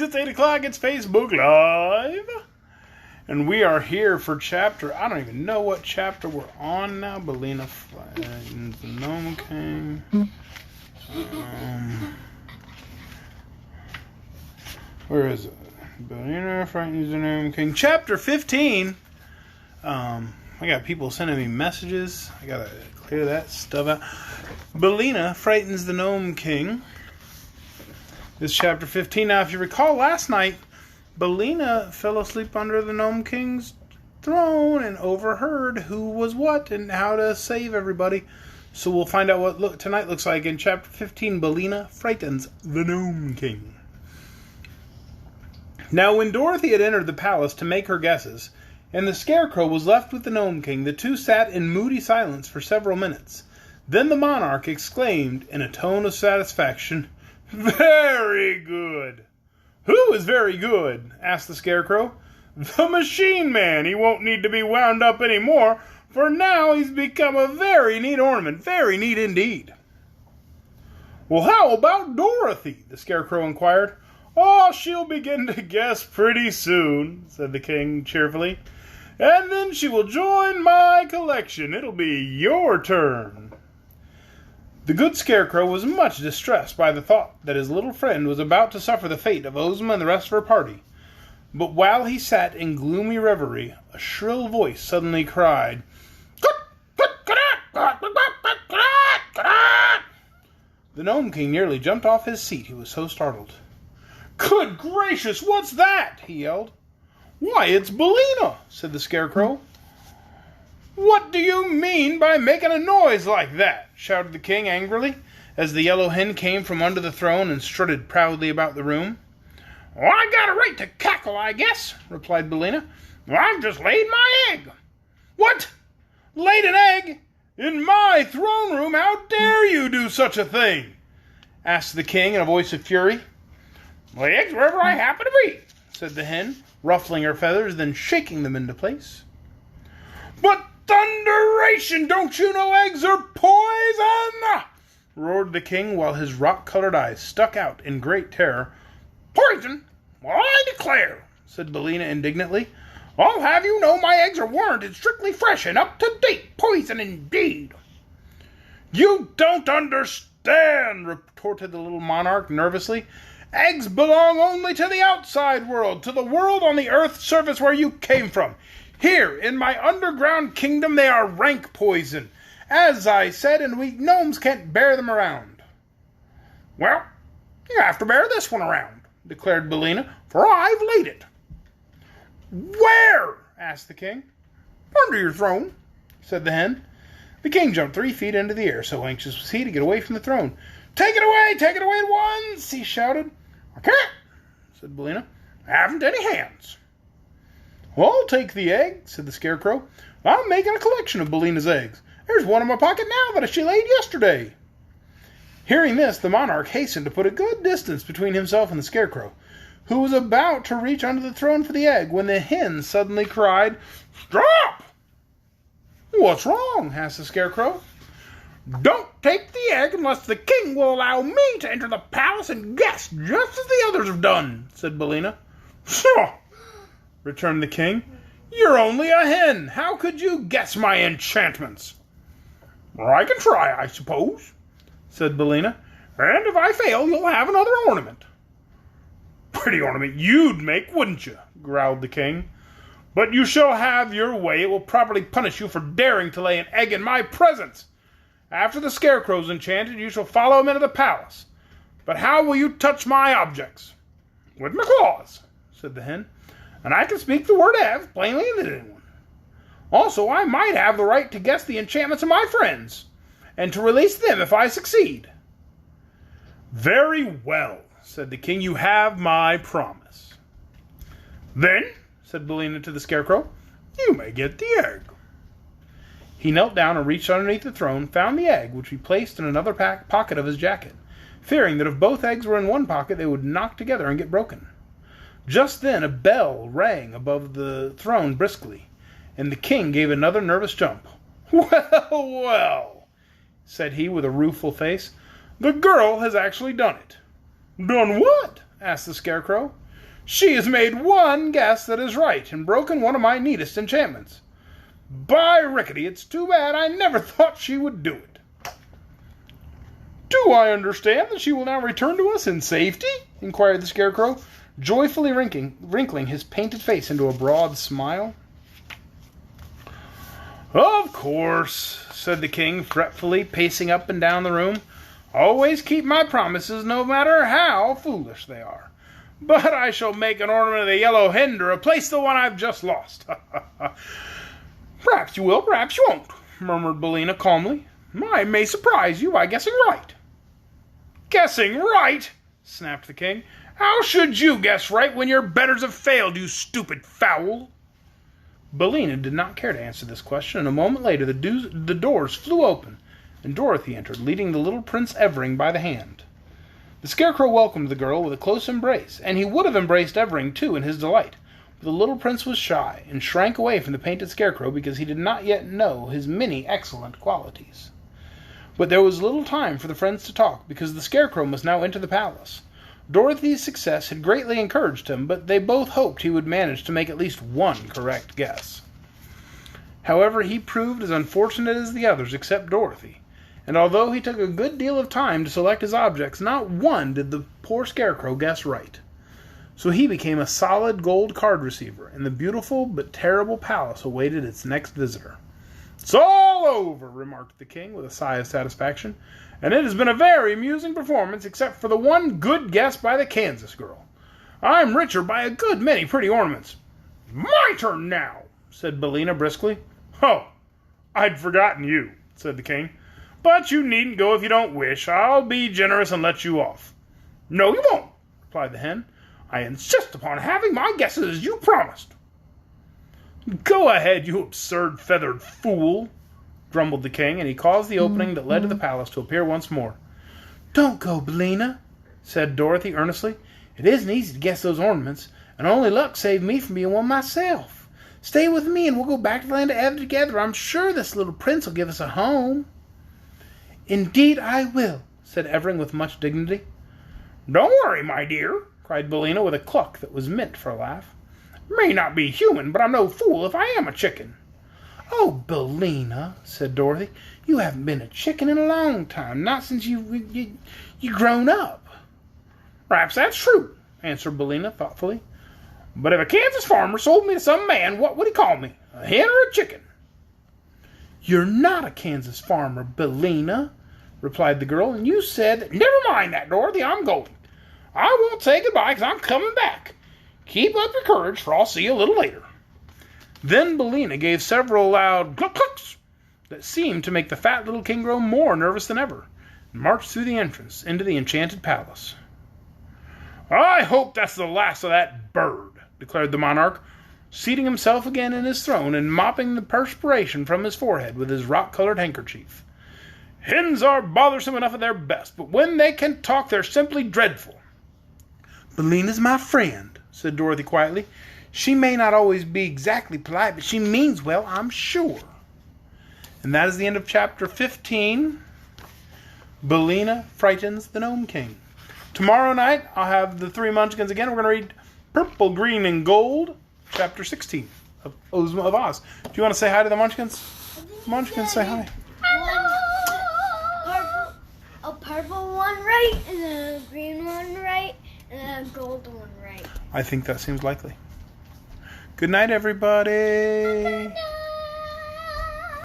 it's 8 o'clock, it's Facebook Live. And we are here for chapter, I don't even know what chapter we're on now. Billina Frightens the Gnome King. Where is it? Billina Frightens the Gnome King. Chapter 15. I got people sending me messages. I gotta clear that stuff out. Billina Frightens the Gnome King. This is chapter 15. Now, if you recall last night, Billina fell asleep under the Gnome King's throne and overheard who was what and how to save everybody. So we'll find out what tonight looks like in chapter 15. Billina Frightens the Gnome King. Now, when Dorothy had entered the palace to make her guesses, and the Scarecrow was left with the Gnome King, the two sat in moody silence for several minutes. Then the monarch exclaimed in a tone of satisfaction, "Very good." "Who is very good?" asked the Scarecrow. "The Machine Man. He won't need to be wound up any more, for now he's become a very neat ornament. Very neat indeed." "Well, how about Dorothy?" the Scarecrow inquired. "Oh, she'll begin to guess pretty soon," said the King cheerfully. "And then she will join my collection. It'll be your turn." The good Scarecrow was much distressed by the thought that his little friend was about to suffer the fate of Ozma and the rest of her party. But while he sat in gloomy reverie, a shrill voice suddenly cried, The Gnome King nearly jumped off his seat. He was so startled. "Good gracious, what's that?" he yelled. "Why, it's Billina," said the Scarecrow. "What do you mean by making a noise like that?" shouted the King angrily, as the yellow hen came from under the throne and strutted proudly about the room. "Well, I got a right to cackle, I guess," replied Billina. "I've just laid my egg." "What? Laid an egg? In my throne room? How dare you do such a thing?" asked the King in a voice of fury. "The eggs wherever I happen to be," said the hen, ruffling her feathers, then shaking them into place. "But thunderation! Don't you know eggs are poison?" roared the King, while his rock-colored eyes stuck out in great terror. "Poison? Well, I declare," said Billina indignantly. "I'll have you know my eggs are warranted strictly fresh and up-to-date. Poison indeed." "You don't understand," retorted the little monarch nervously. "Eggs belong only to the outside world, to the world on the earth's surface where you came from. Here, in my underground kingdom, they are rank poison, as I said, and we gnomes can't bear them around." "Well, you have to bear this one around," declared Billina, "for I've laid it." "Where?" asked the King. "Under your throne," said the hen. The King jumped 3 feet into the air, so anxious was he to get away from the throne. Take it away at once," he shouted. "I can't," said Billina. "I haven't any hands." "Well, I'll take the egg," said the Scarecrow. "I'm making a collection of Billina's eggs. There's one in my pocket now that she laid yesterday." Hearing this, the monarch hastened to put a good distance between himself and the Scarecrow, who was about to reach under the throne for the egg when the hen suddenly cried, "Stop!" "What's wrong?" asked the Scarecrow. "Don't take the egg unless the King will allow me to enter the palace and guess just as the others have done," said Billina. "Pshaw!" returned the King. "You're only a hen. How could you guess my enchantments?" "I can try, I suppose," said Billina. "And if I fail, you'll have another ornament." "Pretty ornament you'd make, wouldn't you?" growled the King. "But you shall have your way. It will properly punish you for daring to lay an egg in my presence. After the Scarecrow's enchanted, you shall follow him into the palace. But how will you touch my objects?" "With my claws," said the hen. "And I can speak the word egg plainly to anyone. Also, I might have the right to guess the enchantments of my friends, and to release them if I succeed." "Very well," said the King. "You have my promise." "Then," said Billina to the Scarecrow, "you may get the egg." He knelt down and reached underneath the throne, found the egg, which he placed in another pocket of his jacket, fearing that if both eggs were in one pocket, they would knock together and get broken. Just then a bell rang above the throne briskly, and the King gave another nervous jump. Well," said he with a rueful face, "the girl has actually done it." "Done what?" asked the Scarecrow. She has made one guess that is right and broken one of my neatest enchantments. By rickety, it's too bad. I never thought she would do it. Do I understand that she will now return to us in safety? Inquired the Scarecrow, joyfully wrinkling his painted face into a broad smile. Of course, said the king, fretfully pacing up and down the room. Always keep my promises, no matter how foolish they are. But I shall make an ornament of the yellow hen to replace the one I've just lost. Perhaps you will, perhaps you won't, murmured Billina calmly. I may surprise you by guessing right. Guessing right? Snapped the king. How should you guess right when your betters have failed, you stupid fowl? Billina did not care to answer this question, and a moment later the doors flew open, and Dorothy entered, leading the little Prince Evering by the hand. The Scarecrow welcomed the girl with a close embrace, and he would have embraced Evering, too, in his delight. But the little prince was shy, and shrank away from the painted Scarecrow because he did not yet know his many excellent qualities. But there was little time for the friends to talk, because the Scarecrow must now enter the palace. Dorothy's success had greatly encouraged him, but they both hoped he would manage to make at least one correct guess. However, he proved as unfortunate as the others except Dorothy, and although he took a good deal of time to select his objects, not one did the poor Scarecrow guess right. So he became a solid gold card receiver, and the beautiful but terrible palace awaited its next visitor. It's all over, remarked the king with a sigh of satisfaction, and it has been a very amusing performance except for the one good guess by the Kansas girl. I'm richer by a good many pretty ornaments. My turn now, said Billina briskly. Oh, I'd forgotten you, said the king. But you needn't go if you don't wish. I'll be generous and let you off. No, you won't, replied the hen. I insist upon having my guesses as you promised. Go ahead, you absurd feathered fool, grumbled the king, and he caused the opening that led to the palace to appear once more. Don't go, Billina, said Dorothy earnestly. It isn't easy to guess those ornaments, and only luck saved me from being one myself. Stay with me, and we'll go back to the land of Ev together. I'm sure this little prince will give us a home. Indeed I will, said Evering with much dignity. Don't worry, my dear, cried Billina with a cluck that was meant for a laugh. May not be human, but I'm no fool if I am a chicken. Oh, Billina, said Dorothy, you haven't been a chicken in a long time, not since you grown up. Perhaps that's true, answered Billina thoughtfully. But if a Kansas farmer sold me to some man, what would he call me, a hen or a chicken? You're not a Kansas farmer, Billina, replied the girl, and you said that... Never mind that, Dorothy, I'm going. I won't say goodbye because I'm coming back. Keep up your courage, for I'll see you a little later. Then Billina gave several loud cluck-clucks that seemed to make the fat little king grow more nervous than ever, and marched through the entrance into the enchanted palace. I hope that's the last of that bird, declared the monarch, seating himself again in his throne and mopping the perspiration from his forehead with his rock-colored handkerchief. Hens are bothersome enough at their best, but when they can talk, they're simply dreadful. Billina's my friend, said Dorothy quietly. She may not always be exactly polite, but she means well, I'm sure. And that is the end of chapter 15. Billina Frightens the Gnome King. Tomorrow night, I'll have the three Munchkins again. We're going to read Purple, Green, and Gold, chapter 16 of Ozma of Oz. Do you want to say hi to the Munchkins? Munchkins, say hi. A purple one right, and a green one right, and a gold one right. I think that seems likely. Good night, everybody.